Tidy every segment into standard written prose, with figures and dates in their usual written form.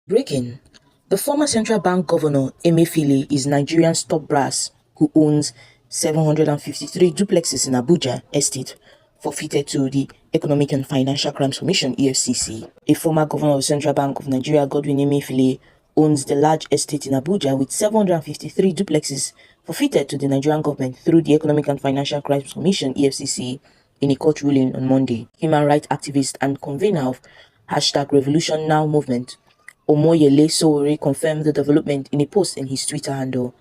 Breaking: the former central bank governor Emefiele is Nigeria's top brass who owns 753 duplexes in Abuja estate, forfeited to the Economic and Financial Crimes Commission (EFCC). A former governor of the Central Bank of Nigeria, Godwin Emefiele, owns the large estate in Abuja with 753 duplexes forfeited to the Nigerian government through the Economic and Financial Crimes Commission (EFCC) in a court ruling on Monday. Human rights activist and convener of #RevolutionNow movement, Sowore, confirmed the development in a post in his Twitter handle.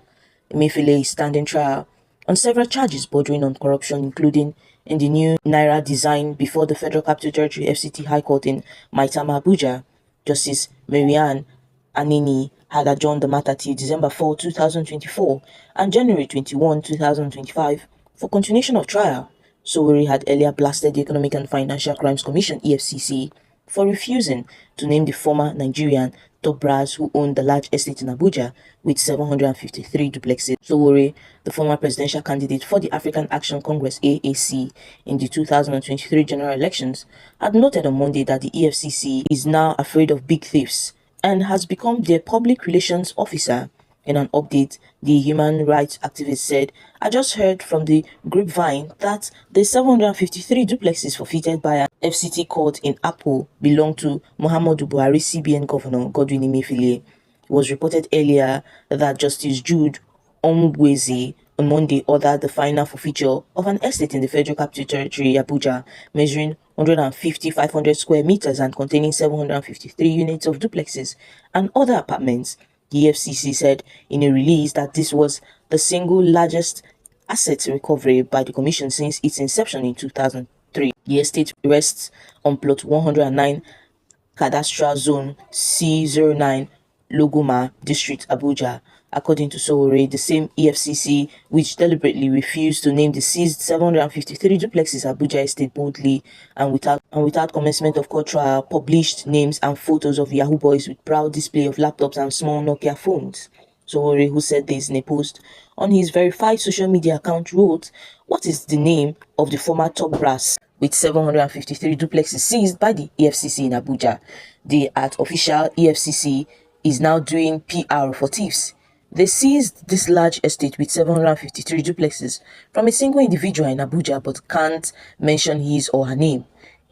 Emefiele is standing trial on several charges bordering on corruption, including in the new Naira design before the Federal Capital Territory (FCT) High Court in Maitama, Abuja. Justice Marian Anini had adjourned the matter till December 4, 2024 and January 21, 2025 for continuation of trial. Sowore had earlier blasted the Economic and Financial Crimes Commission (EFCC) for refusing to name the former Nigerian top brass who owned the large estate in Abuja with 753 duplexes. Sowore, the former presidential candidate for the African Action Congress (AAC) in the 2023 general elections, had noted on Monday that the EFCC is now afraid of big thieves and has become their public relations officer. In an update, the human rights activist said, "I just heard from the grapevine that the 753 duplexes forfeited by an FCT court in Apo belong to Muhammadu Buhari CBN Governor Godwin Emefiele." It was reported earlier that Justice Jude Omugweze on Monday ordered the final forfeiture of an estate in the Federal Capital Territory, Abuja, measuring 150,500 square meters and containing 753 units of duplexes and other apartments. The EFCC said in a release that this was the single largest asset recovery by the commission since its inception in 2003. The estate rests on plot 109, Cadastral Zone C09, Logoma District, Abuja. According to Sowore, the same EFCC which deliberately refused to name the seized 753 duplexes Abuja estate boldly and without commencement of court trial, published names and photos of Yahoo boys with proud display of laptops and small Nokia phones. Sowore, who said this in a post on his verified social media account, wrote, "What is the name of the former top brass with 753 duplexes seized by the EFCC in Abuja? The official EFCC is now doing PR for thieves. They seized this large estate with 753 duplexes from a single individual in Abuja but can't mention his or her name.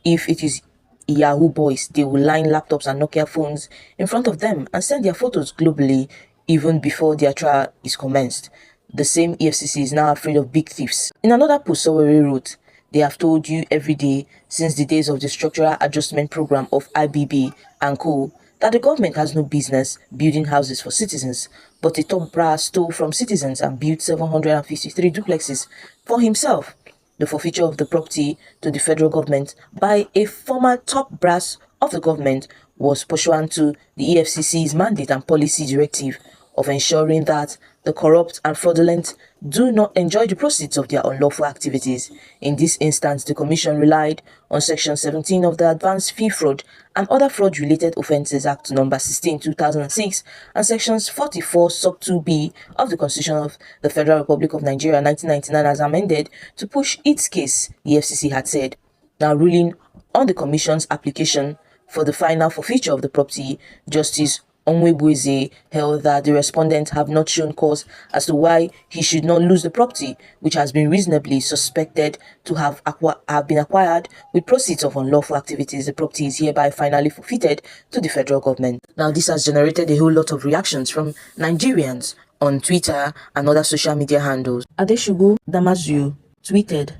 If it is Yahoo boys, they will line laptops and Nokia phones in front of them and send their photos globally even before their trial is commenced. The same EFCC is now afraid of big thieves." In another post, Sowore wrote, "They have told you every day since the days of the Structural Adjustment Program of IBB and Co. that the government has no business building houses for citizens, but a top brass stole from citizens and built 753 duplexes for himself. The forfeiture of the property to the federal government by a former top brass of the government was pursuant to the EFCC's mandate and policy directive of ensuring that the corrupt and fraudulent do not enjoy the proceeds of their unlawful activities. In this instance, the Commission relied on Section 17 of the Advanced Fee Fraud and Other Fraud-Related Offences Act No. 16, 2006 and Sections 44 Sub 2B of the Constitution of the Federal Republic of Nigeria 1999 as amended to push its case," the FCC had said. Now ruling on the Commission's application for the final forfeiture of the property, Justice Omugweze held that the respondents have not shown cause as to why he should not lose the property, which has been reasonably suspected to have been acquired with proceeds of unlawful activities. The property is hereby finally forfeited to the federal government. Now, this has generated a whole lot of reactions from Nigerians on Twitter and other social media handles. Adeshugu Damazu tweeted,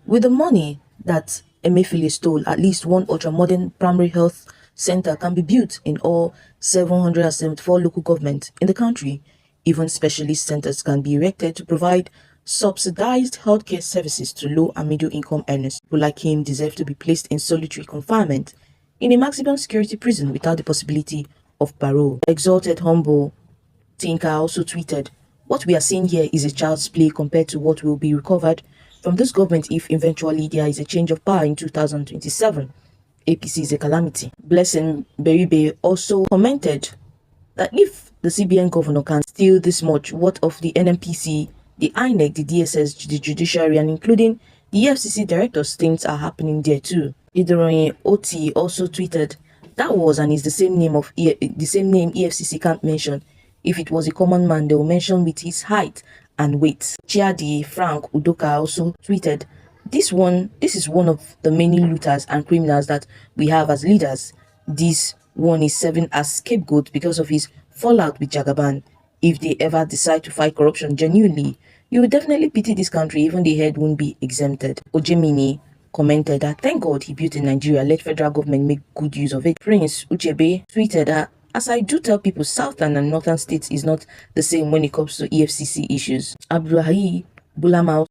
"With the money that Emefiele stole, at least one ultra-modern primary health center can be built in all 774 local governments in the country. Even specialist centers can be erected to provide subsidized healthcare services to low and middle income earners. People like him deserve to be placed in solitary confinement in a maximum security prison without the possibility of parole." Exalted Humble Tinker also tweeted, "What we are seeing here is a child's play compared to what will be recovered from this government if eventually there is a change of power in 2027. APC is a calamity." Blessing Beribe also commented that if the CBN governor can steal this much, what of the NNPC, the INEC, the DSS, the judiciary, and including the EFCC directors? Things are happening there too. Idoronye Oti also tweeted, That was and is the same name EFCC can't mention. If it was a common man, they will mention with his height and weight. Chiadi Frank Udoka also tweeted, this is one of the many looters and criminals that we have as leaders. This one is serving as scapegoat because of his fallout with Jagaban. If they ever decide to fight corruption genuinely, you will definitely pity this country, even the head won't be exempted. Ojemini commented that thank God he built in Nigeria, let federal government make good use of it. Prince Uchebe tweeted that as I do tell people, southern and northern states is not the same when it comes to EFCC issues. Abdullahi Bulama